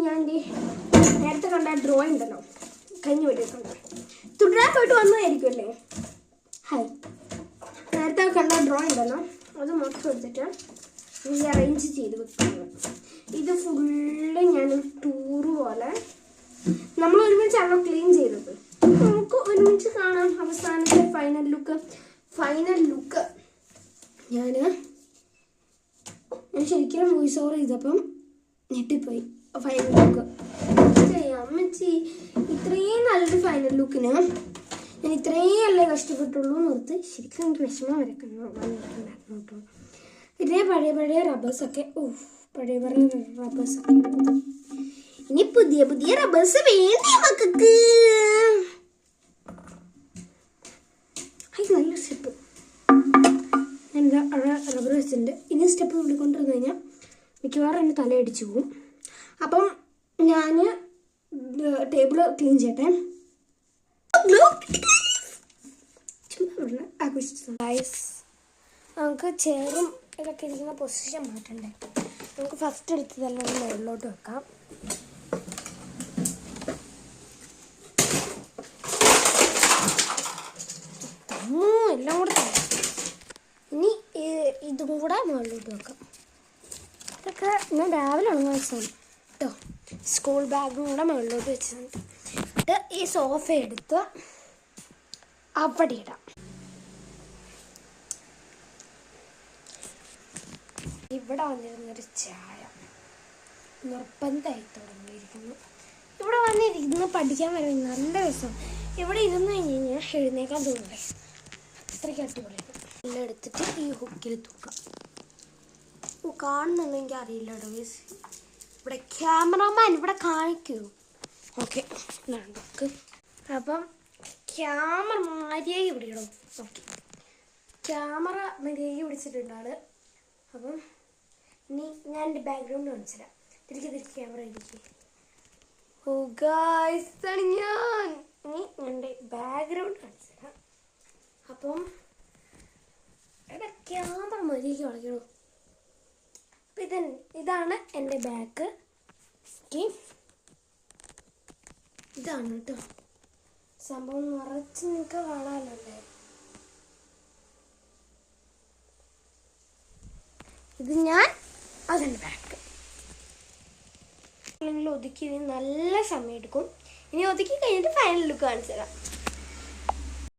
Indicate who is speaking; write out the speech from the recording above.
Speaker 1: ഞാൻ നേരത്തെ കണ്ട ഡ്രോയിങ് ഉണ്ടല്ലോ, കഴിഞ്ഞ വീഡിയോ കണ്ട തുടരാൻ പോയിട്ട് വന്നതായിരിക്കുമല്ലേ. ഹായ്, നേരത്തെ കണ്ട ഡ്രോയിങ് ഉണ്ടല്ലോ, അത് മൊത്തം എടുത്തിട്ട് ഈ അറേഞ്ച് ചെയ്ത് വെക്കുന്നത്. ഇത് ഫുള്ള് ഞാൻ ടൂറ് പോലെ നമ്മൾ ഒരുമിച്ചാണോ ക്ലീൻ ചെയ്തത്. നമുക്ക് ഒരുമിച്ച് കാണാം അവസാനത്തെ ഫൈനൽ ലുക്ക്. ഞാൻ ശരിക്കും വോയിസ് ഓവർ ചെയ്തപ്പം ഞെട്ടിപ്പോയി. ഫൈനൽ ലുക്ക് അമ്മച്ചി, ഇത്രയും നല്ലൊരു ഫൈനൽ ലുക്കിന് ഞാൻ ഇത്രയും അല്ലേ കഷ്ടപ്പെട്ടുള്ളൂ എന്ന് ഓർത്ത് ശരിക്കും എനിക്ക് വിഷമം വന്നിട്ടുണ്ടായിരുന്നു കേട്ടോ. പിന്നെ പഴയ റബ്ബേഴ്സൊക്കെ പഴയ റബ്ബേഴ്സൊക്കെ. ഇനി പുതിയ റബ്ബേഴ്സ് വേണ്ടേ മക്കൾക്ക്? നല്ല സ്റ്റെപ്പ് എന്താ റബ്ബർ വെച്ചിട്ടുണ്ട്. ഇനി സ്റ്റെപ്പ് തുള്ളിക്കൊണ്ടിരുന്ന് കഴിഞ്ഞാൽ മിക്കവാറും എൻ്റെ തലയടിച്ചു പോകും. അപ്പം ഞാൻ ടേബിൾ ക്ലീൻ ചെയ്യട്ടെ. നമുക്ക് ചെയറും ഇതൊക്കെ ഇരിക്കുന്ന പൊസിഷൻ മാറ്റണ്ടേ. നമുക്ക് ഫസ്റ്റ് എടുത്തതെല്ലാം മുകളിലോട്ട് വെക്കാം. എല്ലാം കൂടെ ഇനി ഇതും കൂടെ മുകളിലോട്ട് വെക്കാം. ഇതൊക്കെ ഞാൻ രാവിലെ ഉണങ്ങി വെച്ചതാണ് കേട്ടോ. സ്കൂൾ ബാഗും കൂടെ മുകളിലോട്ട് വെച്ചിട്ടുണ്ട്. ഈ സോഫ എടുത്ത് അവിടെ ഇടാം. ഇവിടെ വന്നിരുന്നൊരു ചായ നിർബന്ധമായി തുടങ്ങിയിരിക്കുന്നു. ഇവിടെ വന്നിരുന്ന് പഠിക്കാൻ വരുന്നത് നല്ല രസം. ഇവിടെ ഇരുന്ന് കഴിഞ്ഞ് കഴിഞ്ഞാൽ എഴുന്നേക്കാൻ തോന്നില്ലേ, അത്രയ്ക്ക് അടിപൊളിയാണ്. എല്ലാം എടുത്തിട്ട് ഈ ഹുക്കിൽ തൂക്കാം. കാണുന്നുണ്ടെങ്കിൽ അറിയില്ല കേട്ടോ. ഇവിടെ ക്യാമറമാൻ ഇവിടെ കാണിക്കൂ. ഓക്കെ, നമുക്ക് അപ്പം ക്യാമറ മര്യാദ പിടിക്കണം. ഓക്കെ, ക്യാമറ മര്യാദ പിടിച്ചിട്ടുണ്ടാണ്. അപ്പം ഇനി ഞാൻ എൻ്റെ ബാക്ക്ഗ്രൗണ്ട് കാണിച്ചുതരാം. തിരികെ ക്യാമറ ഇരിക്കും. ഓ ഗായ്സ്, ഇതാണ് ഞാൻ. ഇനി എൻ്റെ ബാക്ക്ഗ്രൗണ്ട് കാണിച്ചുതരാം. അപ്പം എൻ്റെ ക്യാമറ മര്യാദ കളിക്കണോ. അപ്പം ഇതാണ് എൻ്റെ ബാക്ക്. ഇതാണ് കേട്ടോ സംഭവം. നിറച്ച് നിങ്ങൾക്ക് കാണാമല്ലേ. ഇത് ഞാൻ, അതെൻ്റെ ബാക്ക്. അല്ലെങ്കിൽ ഒതുക്കി നല്ല സമയം എടുക്കും. ഇനി ഒതുക്കി കഴിഞ്ഞിട്ട് ഫൈനൽ ലുക്ക് കാണിച്ചു തരാം.